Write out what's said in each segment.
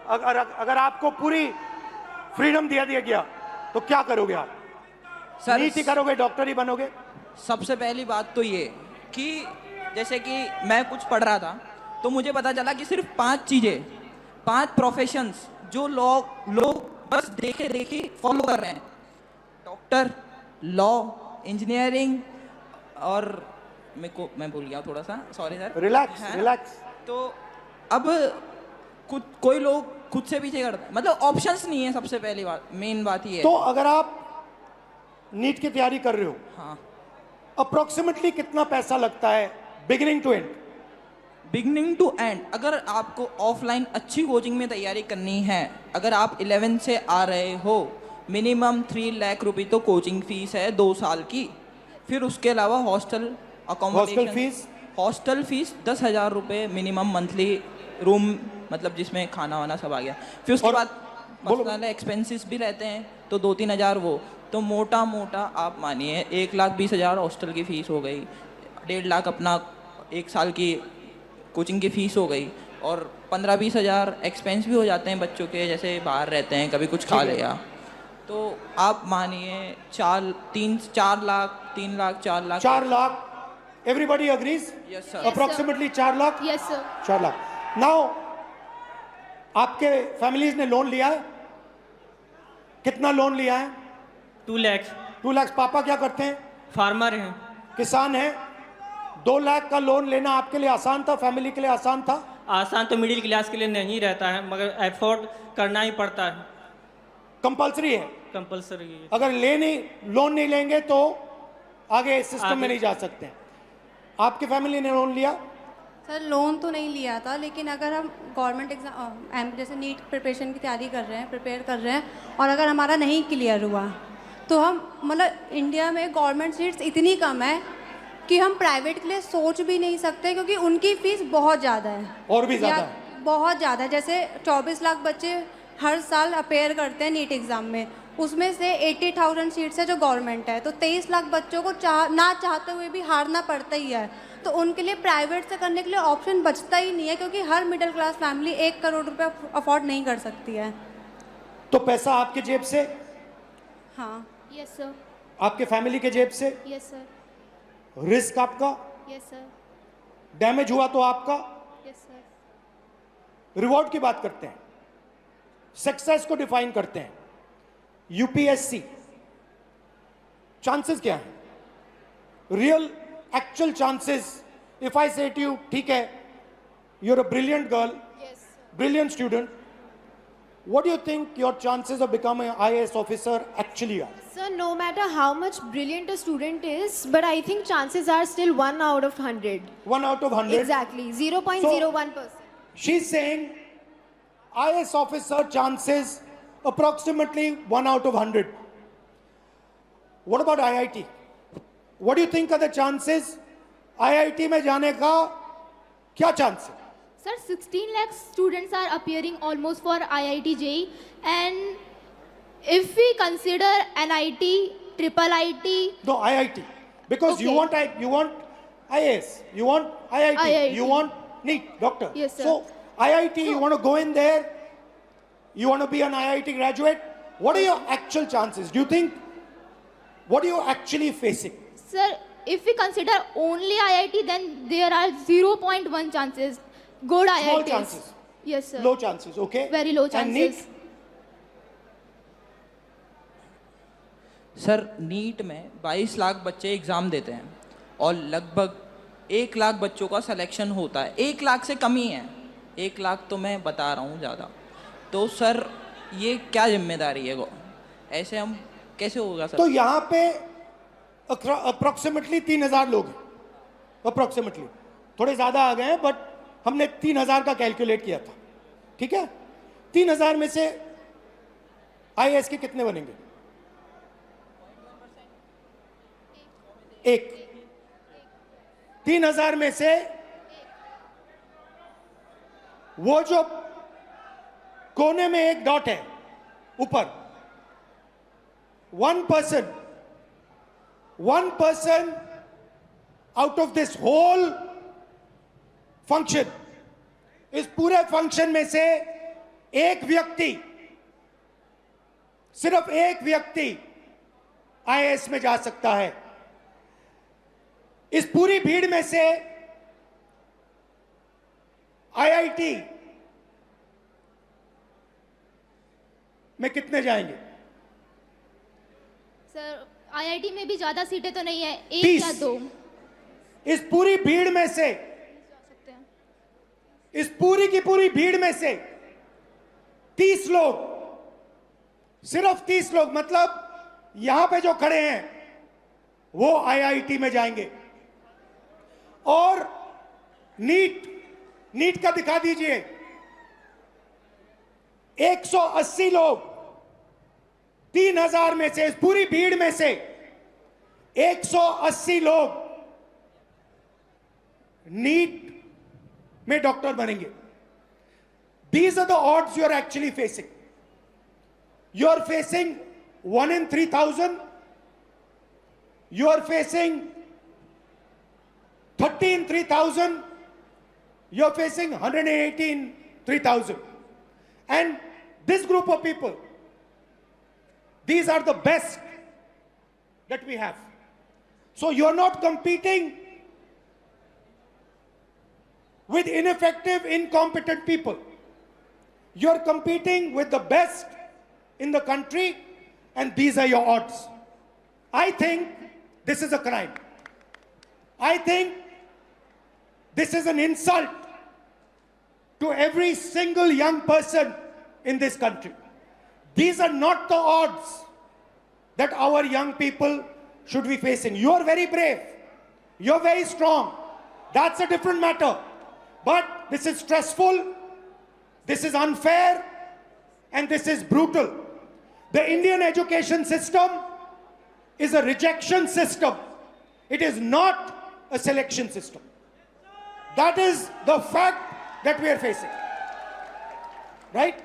अगर आपको पूरी फ्रीडम दिया गया तो क्या करोगे आप? सर नीट ही करोगे, डॉक्टर ही बनोगे? सबसे पहली बात तो ये कि जैसे कि मैं कुछ पढ़ रहा था तो मुझे पता चला कि सिर्फ 5 चीजें, 5 प्रोफेशंस जो लोग बस देखे देखे फॉलो कर रहे हैं: डॉक्टर, लॉ, इंजीनियरिंग और मैं भूल गया थोड़ा सा, सॉरी सर। Relax relax. तो अब कोई लोग खुद से पीछे करते हैं, मतलब ऑप्शंस नहीं है। सबसे पहली बात, मेन बात ये है। तो अगर आप नीट की तैयारी कर रहे हो, हाँ, अप्रोक्सीमेटली कितना पैसा लगता है beginning to end? Beginning to end अगर आपको ऑफलाइन अच्छी कोचिंग में तैयारी करनी है, अगर आप 11 से आ रहे हो, मिनिमम 3 लाख रुपए तो कोचिंग फीस है 2 साल की। फिर उसके अलावा हॉस्टल अकोमोडेशन, हॉस्टल फीस 10,000 रुपये मिनिमम मंथली, रूम मतलब जिसमें खाना वाना सब आ गया। फिर उसके बाद पर्सनल एक्सपेंसेस भी रहते हैं तो 2-3 हज़ार वो, तो मोटा मोटा आप मानिए 1,20,000 हॉस्टल की फ़ीस हो गई, 1.5 लाख अपना 1 साल की कोचिंग की फ़ीस हो गई, और 15-20 हज़ार एक्सपेंस भी हो जाते हैं बच्चों के, जैसे बाहर रहते हैं कभी कुछ खा लिया। तो आप मानिए 4 lakh 3 lakh 4 lakh 4 lakh. Everybody agrees? Yes sir. Approximately 4 lakh? Yes sir. 4 lakh. Now आपके फैमिलीज ने लोन लिया है? कितना लोन लिया है? 2 लाख। 2 लाख। पापा क्या करते हैं? फार्मर हैं। किसान हैं। 2 लाख का लोन लेना आपके लिए आसान था, फैमिली के लिए आसान था? आसान तो मिडिल क्लास के लिए नहीं रहता है, मगर एफोर्ड करना ही पड़ता है। कंपल्सरी है? कंपल्सरी है। अगर लोन नहीं लेंगे तो आगे सिस्टम में नहीं जा सकते। आपकी फैमिली ने लोन लिया? सर लोन तो नहीं लिया था, लेकिन अगर हम गवर्नमेंट एग्ज़ाम जैसे नीट प्रिपरेशन की तैयारी कर रहे हैं, प्रिपेयर कर रहे हैं, और अगर हमारा नहीं क्लियर हुआ तो हम मतलब इंडिया में गवर्नमेंट सीट्स इतनी कम है कि हम प्राइवेट के लिए सोच भी नहीं सकते, क्योंकि उनकी फ़ीस बहुत ज़्यादा है। और भी ज़्यादा? बहुत ज़्यादा है। जैसे 24 लाख बच्चे हर साल अपेयर करते हैं नीट एग्ज़ाम में, उसमें से 80,000 सीट्स है जो गवर्नमेंट है, तो 23 लाख बच्चों को ना चाहते हुए भी हारना पड़ता ही है। तो उनके लिए प्राइवेट से करने के लिए ऑप्शन बचता ही नहीं है, क्योंकि हर मिडिल क्लास फैमिली 1 करोड़ रुपए अफोर्ड नहीं कर सकती है। तो पैसा आपके जेब से? हाँ। Yes sir. आपके फैमिली के जेब से? Yes sir. रिस्क आपका? Yes sir. डैमेज हुआ तो आपका? Yes sir. रिवॉर्ड की बात करते हैं, सक्सेस को डिफाइन करते हैं। यूपीएससी चांसेस क्या है? Real actual chances. If I say to you, ठीक है, you are a brilliant girl, brilliant student, what do you think your chances of becoming an IAS officer actually are? Sir, no matter how much brilliant a student is, but I think chances are still 1 out of 100. 1 out of 100? Exactly, 0.01%. She's saying IAS officer chances approximately 1 out of 100. What about IIT? What do you think are the chances? IIT में जाने का क्या chance है? Sir, 16 lakh students are appearing almost for IIT JEE, and if we consider NIT, triple IT. No, IIT, because Okay. you want IAS, you want IIT, you want NEET, doctor. Yes, sir. So IIT, you want to go in there, you want to be an IIT graduate. What are your actual chances? Do you think, what are you actually facing? Sir, if we consider only IIT, then there are 0.1 chances. Good Small IITs. chances. Yes, sir. Low chances, okay? Very low And NEET? chances. Sir NEET में 22 लाख बच्चे exam देते हैं और लगभग 1 लाख बच्चों का selection होता है। 1 लाख से कम ही है, 1 लाख तो मैं बता रहा हूँ ज़्यादा। तो सर ये क्या जिम्मेदारी है, ऐसे हम कैसे होगा सर? तो यहाँ पे अप्रोक्सीमेटली 3,000 लोग हैं, अप्रोक्सीमेटली, थोड़े ज़्यादा आ गए हैं, बट हमने 3,000 का कैलकुलेट किया था, ठीक है? 3,000 में से आईएएस के कितने बनेंगे? एक। 3,000 में से वो जो कोने में एक डॉट है ऊपर, 1% out of this whole function, इस पूरे फंक्शन में से एक व्यक्ति, सिर्फ एक व्यक्ति आईएएस में जा सकता है। इस पूरी भीड़ में से आईआईटी में कितने जाएंगे? सर आईआईटी में भी ज़्यादा सीटें तो नहीं है, एक 30। या 2 इस पूरी भीड़ में से, सकते हैं। इस पूरी की पूरी भीड़ में से 30 लोग, सिर्फ 30 लोग, मतलब यहां पे जो खड़े हैं वो आईआईटी में जाएंगे। और नीट का दिखा दीजिए, 180 लोग, 3000 में से, इस पूरी भीड़ में से 180 लोग नीट में डॉक्टर बनेंगे। These are the odds you are actually facing. You are facing 1 in 3000. You are facing 30 in 3000. You are facing 180 in 3000. And this group of people, these are the best that we have. So you are not competing with ineffective, incompetent people. You are competing with the best in the country, and these are your odds. I think this is a crime. I think this is an insult to every single young person in this country. These are not the odds that our young people should be facing. You are very brave. You are very strong. That's a different matter. But this is stressful, this is unfair, and this is brutal. The Indian education system is a rejection system. It is not a selection system. That is the fact that we are facing. Right?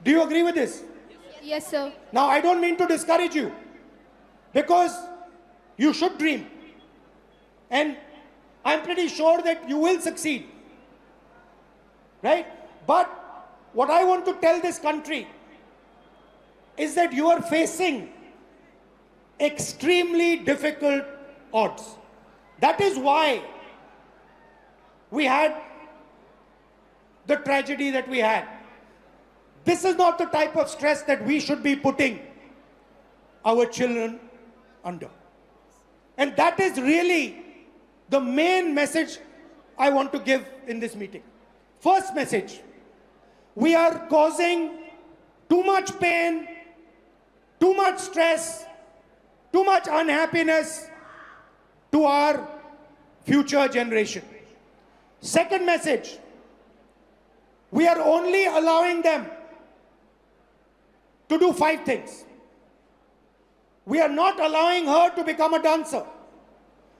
Do you agree with this? Yes, sir. Now, I don't mean to discourage you, because you should dream. And I'm pretty sure that you will succeed. Right? But what I want to tell this country is that you are facing extremely difficult odds. That is why we had the tragedy that we had. This is not the type of stress that we should be putting our children under. And that is really the main message I want to give in this meeting. First message, we are causing too much pain, too much stress, too much unhappiness to our future generation. Second message, we are only allowing them to do 5 things. We are not allowing her to become a dancer.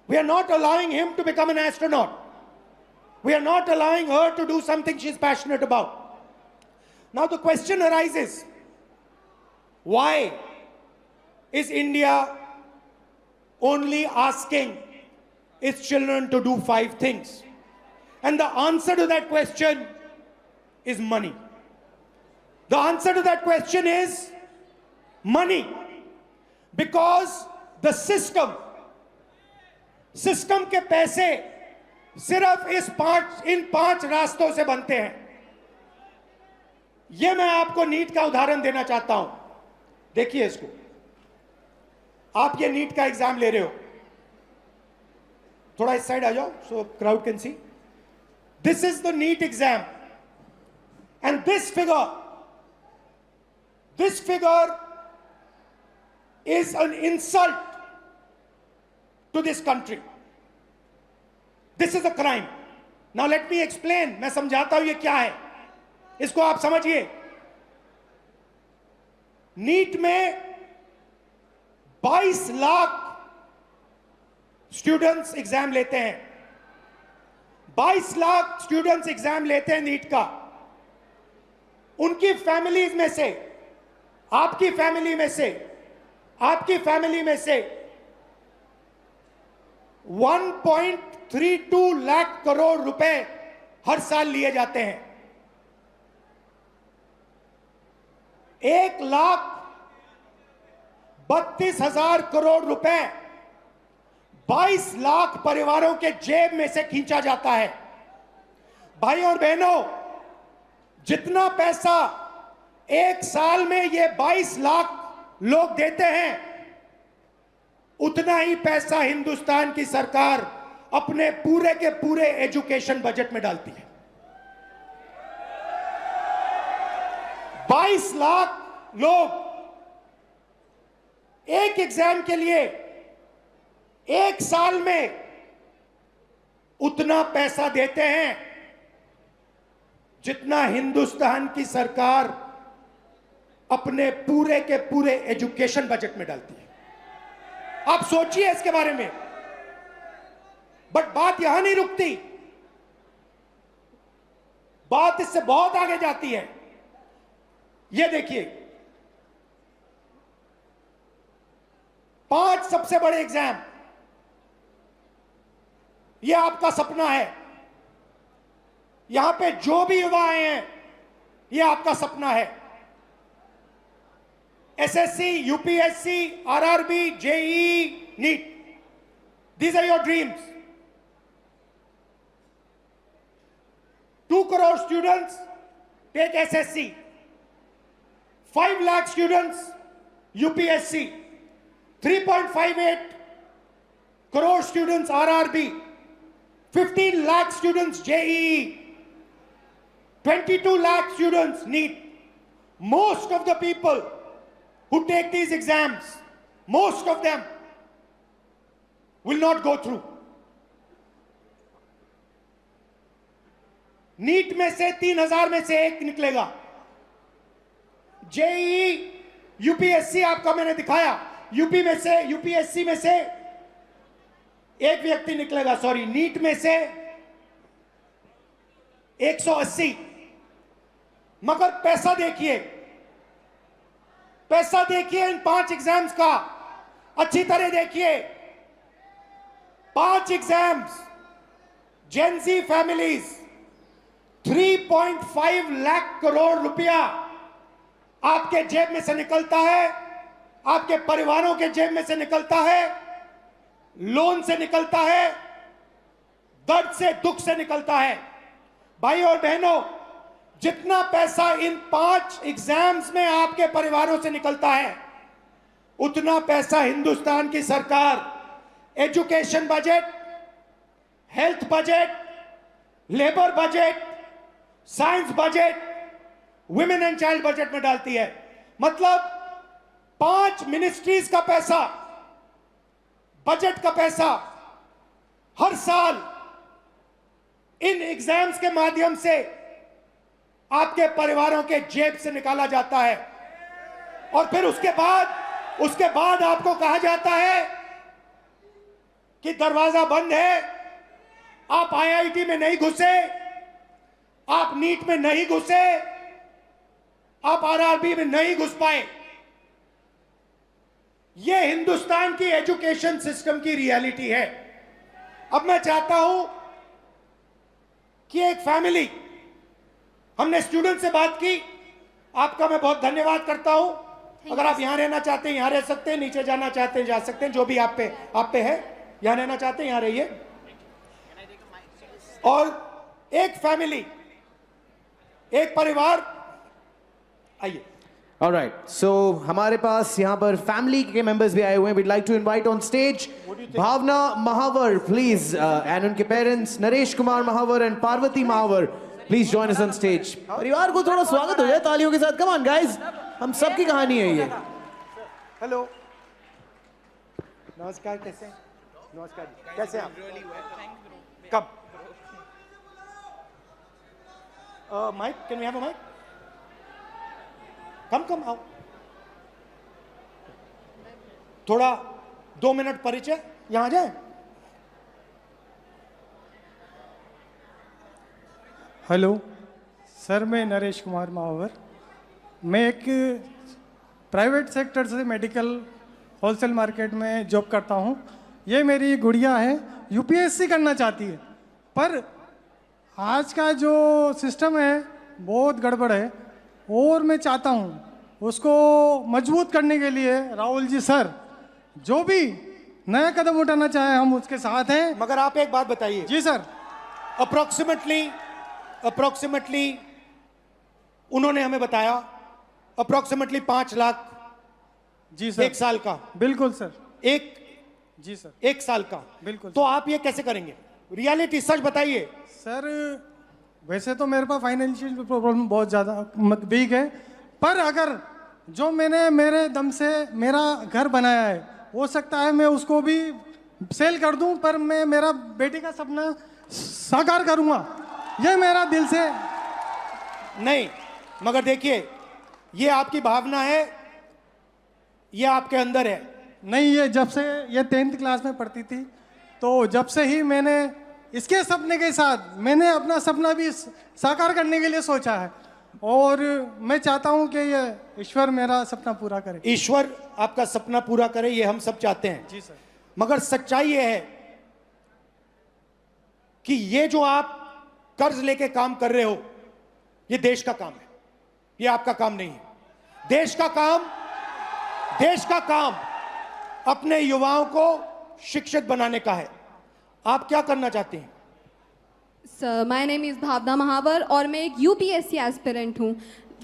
We are not allowing him to become an astronaut. We are not allowing her to do something she's passionate about. Now the question arises, why is India only asking its children to do 5 things? And the answer to that question is money. The answer to that question is money. Because the system के पैसे सिर्फ इन 5 रास्तों से बनते हैं. ये मैं आपको नीट का उदाहरण देना चाहता हूं. देखिए इसको. आप ये नीट का एग्जाम ले रहे हो. थोड़ा इस साइड आ जाओ so crowd can see. This is the NEET exam. And this figure is an insult to this country. This is a crime. Now let me explain. मैं समझाता हूं ये क्या है. इसको आप समझिए. नीट में 22 लाख स्टूडेंट्स एग्जाम लेते हैं. 22 लाख स्टूडेंट्स एग्जाम लेते हैं नीट का. उनकी फैमिलीज में से, आपकी फैमिली में से 1.32 लाख करोड़ रुपए हर साल लिए जाते हैं. 1,32,000 करोड़ रुपए 22 लाख परिवारों के जेब में से खींचा जाता है। भाई और बहनों, जितना पैसा एक साल में ये 22 लाख लोग देते हैं, उतना ही पैसा हिंदुस्तान की सरकार अपने पूरे के पूरे एजुकेशन बजट में डालती है। 22 लाख लोग एक एग्जाम के लिए एक साल में उतना पैसा देते हैं जितना हिंदुस्तान की सरकार अपने पूरे के पूरे एजुकेशन बजट में डालती है। आप सोचिए इसके बारे में। बट बात यहां नहीं रुकती, बात इससे बहुत आगे जाती है। ये देखिए, 5 सबसे बड़े एग्जाम, ये आपका सपना है। यहां पे जो भी युवा आए हैं, ये आपका सपना है। SSC, UPSC, RRB, JEE, NEET, these are your dreams. 2 crore students take SSC, 5 lakh students UPSC, 3.58 crore students RRB, 15 lakh students JEE, 22 lakh students NEET. Most of the people who take these exams, most of them will not go through. NEET में से 3,000 में से एक निकलेगा। JEE, UPSC आपका मैंने दिखाया, UP में से, यूपीएससी में से एक व्यक्ति निकलेगा, सॉरी, नीट में से 180। मगर पैसा देखिए, पैसा देखिए इन 5 एग्जाम्स का, अच्छी तरह देखिए। 5 exams, Gen Z families, 3.5 lakh crore रुपया आपके जेब में से निकलता है, आपके परिवारों के जेब में से निकलता है, लोन से निकलता है, दर्द से, दुख से निकलता है। भाई और बहनों, जितना पैसा इन 5 एग्जाम्स में आपके परिवारों से निकलता है, उतना पैसा हिंदुस्तान की सरकार education budget, health budget, labour budget, science budget, women and child budget में डालती है। मतलब 5 मिनिस्ट्रीज का पैसा, बजट का पैसा हर साल इन एग्जाम्स के माध्यम से आपके परिवारों के जेब से निकाला जाता है। और फिर उसके बाद आपको कहा जाता है कि दरवाजा बंद है, आप आईआईटी में नहीं घुसे, आप नीट में नहीं घुसे, आप आरआरबी में नहीं घुस पाए। यह हिंदुस्तान की एजुकेशन सिस्टम की रियलिटी है। अब मैं चाहता हूं कि एक फैमिली, हमने स्टूडेंट से बात की, आपका मैं बहुत धन्यवाद करता हूं। अगर आप यहां रहना चाहते हैं यहां रह सकते हैं, नीचे जाना चाहते हैं जा सकते हैं, जो भी आप पे है। यहां रहना चाहते हैं यहां रहिए। और एक फैमिली, एक परिवार, आइए। Alright, so हमारे पास यहाँ पर फैमिली के मेंबर्स भी आए हुए हैं। We'd like to invite on stage Bhavna Mahavar, please, and उनके parents Naresh Kumar Mahavar and Parvati Mahavar, please join us on stage. परिवार को थोड़ा स्वागत हो जाए तालियों के साथ। Come on guys, हम सबकी कहानी है ये। हेलो, नमस्कार, कैसे हैं? नमस्कार जी, कैसे हैं आप? कब? Mike, can we have a mike? Come आओ। थोड़ा 2 मिनट परिचय, यहां जाए। हेलो सर, मैं नरेश कुमार महावर। मैं एक प्राइवेट सेक्टर से मेडिकल होलसेल मार्केट में जॉब करता हूं। ये मेरी गुड़िया है, यूपीएससी करना चाहती है, पर आज का जो सिस्टम है बहुत गड़बड़ है। और मैं चाहता हूं उसको मजबूत करने के लिए राहुल जी सर जो भी नया कदम उठाना चाहे हम उसके साथ हैं। मगर आप एक बात बताइए, जी सर। अप्रोक्सीमेटली उन्होंने हमें बताया अप्रोक्सीमेटली 5 लाख जी सर। एक साल का, बिल्कुल सर। जी सर। एक साल का, बिल्कुल। तो आप ये कैसे करेंगे? रियलिटी सच बताइए सर वैसे तो मेरे पास फाइनेंशियल प्रॉब्लम बहुत ज़्यादा वीक है, पर अगर जो मैंने मेरे दम से मेरा घर बनाया है हो सकता है मैं उसको भी सेल कर दूं, पर मैं मेरा बेटे का सपना साकार करूंगा, ये मेरा दिल से। नहीं, मगर देखिए ये आपकी भावना है, ये आपके अंदर है। नहीं, ये जब से ये 10th क्लास में पढ़ती थी तो जब से ही मैंने इसके सपने के साथ मैंने अपना सपना भी साकार करने के लिए सोचा है, और मैं चाहता हूं कि ये ईश्वर मेरा सपना पूरा करे। ईश्वर आपका सपना पूरा करे, ये हम सब चाहते हैं। जी सर। मगर सच्चाई ये है कि ये जो आप कर्ज लेके काम कर रहे हो ये देश का काम है, ये आपका काम नहीं है। देश का काम अपने युवाओं को शिक्षित बनाने का है। आप क्या करना चाहते हैं? सर माय नेम इज़ भावना महावर और मैं एक यूपीएससी एस्पिरेंट हूँ।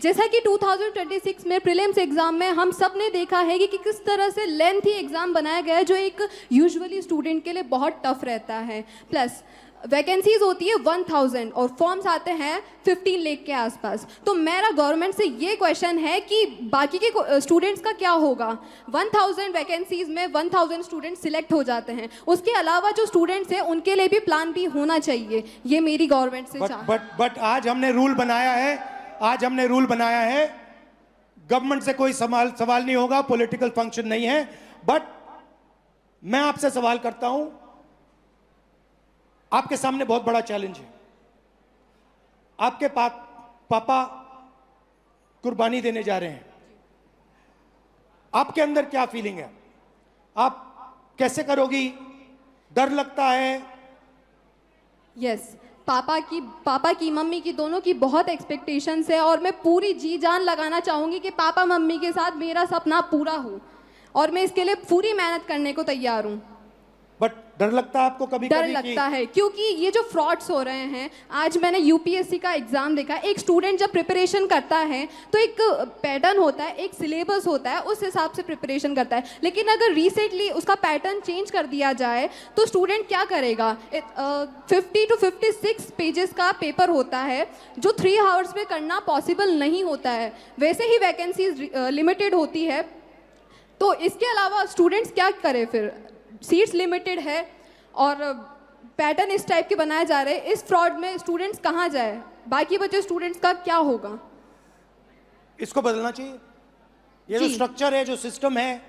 जैसा कि 2026 में प्रीलिम्स एग्ज़ाम में हम सब ने देखा है कि किस तरह से लेंथी एग्ज़ाम बनाया गया है जो एक यूजुअली स्टूडेंट के लिए बहुत टफ रहता है। प्लस वैकेंसीज होती है 1000 और फॉर्म्स आते हैं 15 लाख के आसपास। तो मेरा गवर्नमेंट से ये क्वेश्चन है कि बाकी के स्टूडेंट्स का क्या होगा? 1000 वैकेंसीज में 1000 स्टूडेंट्स सिलेक्ट हो जाते हैं, उसके अलावा जो स्टूडेंट्स हैं उनके लिए भी प्लान बी होना चाहिए, ये मेरी गवर्नमेंट से बट आज हमने रूल बनाया है, गवर्नमेंट से कोई सवाल नहीं होगा, पॉलिटिकल फंक्शन नहीं है। बट मैं आपसे सवाल करता हूं, आपके सामने बहुत बड़ा चैलेंज है। आपके पापा कुर्बानी देने जा रहे हैं, आपके अंदर क्या फीलिंग है? आप कैसे करोगी? डर लगता है? यस, पापा की मम्मी की दोनों की बहुत एक्सपेक्टेशंस है और मैं पूरी जी जान लगाना चाहूँगी कि पापा मम्मी के साथ मेरा सपना पूरा हो, और मैं इसके लिए पूरी मेहनत करने को तैयार हूँ। बट डर लगता है आपको? कभी डर लगता है क्योंकि ये जो फ्रॉड्स हो रहे हैं, आज मैंने यूपीएससी का एग्जाम देखा। एक स्टूडेंट जब प्रिपरेशन करता है तो एक पैटर्न होता है, एक सिलेबस होता है, उस हिसाब से प्रिपरेशन करता है। लेकिन अगर रिसेंटली उसका पैटर्न चेंज कर दिया जाए तो स्टूडेंट क्या करेगा? 50 to 56 पेजेस का पेपर होता है जो 3 आवर्स में करना पॉसिबल नहीं होता है। वैसे ही वैकेंसीज लिमिटेड होती है, तो इसके अलावा स्टूडेंट्स क्या करें? फिर सीट्स लिमिटेड है और पैटर्न इस टाइप के बनाए जा रहे हैं। इस फ्रॉड में स्टूडेंट्स कहाँ जाए? बाकी बचे स्टूडेंट्स का क्या होगा? इसको बदलना चाहिए। ये जो स्ट्रक्चर है, जो सिस्टम है,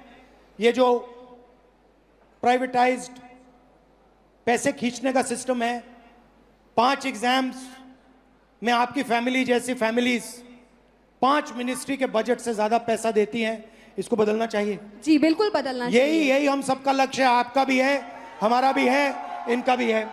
ये जो प्राइवेटाइज्ड पैसे खींचने का सिस्टम है, 5 एग्जाम्स में आपकी फैमिली जैसी फैमिलीज 5 मिनिस्ट्री के बजट से ज्यादा पैसा देती हैं। इसको बदलना चाहिए। जी बिल्कुल बदलना चाहिए। यही हम सबका लक्ष्य है, आपका भी है, हमारा भी है, इनका भी है।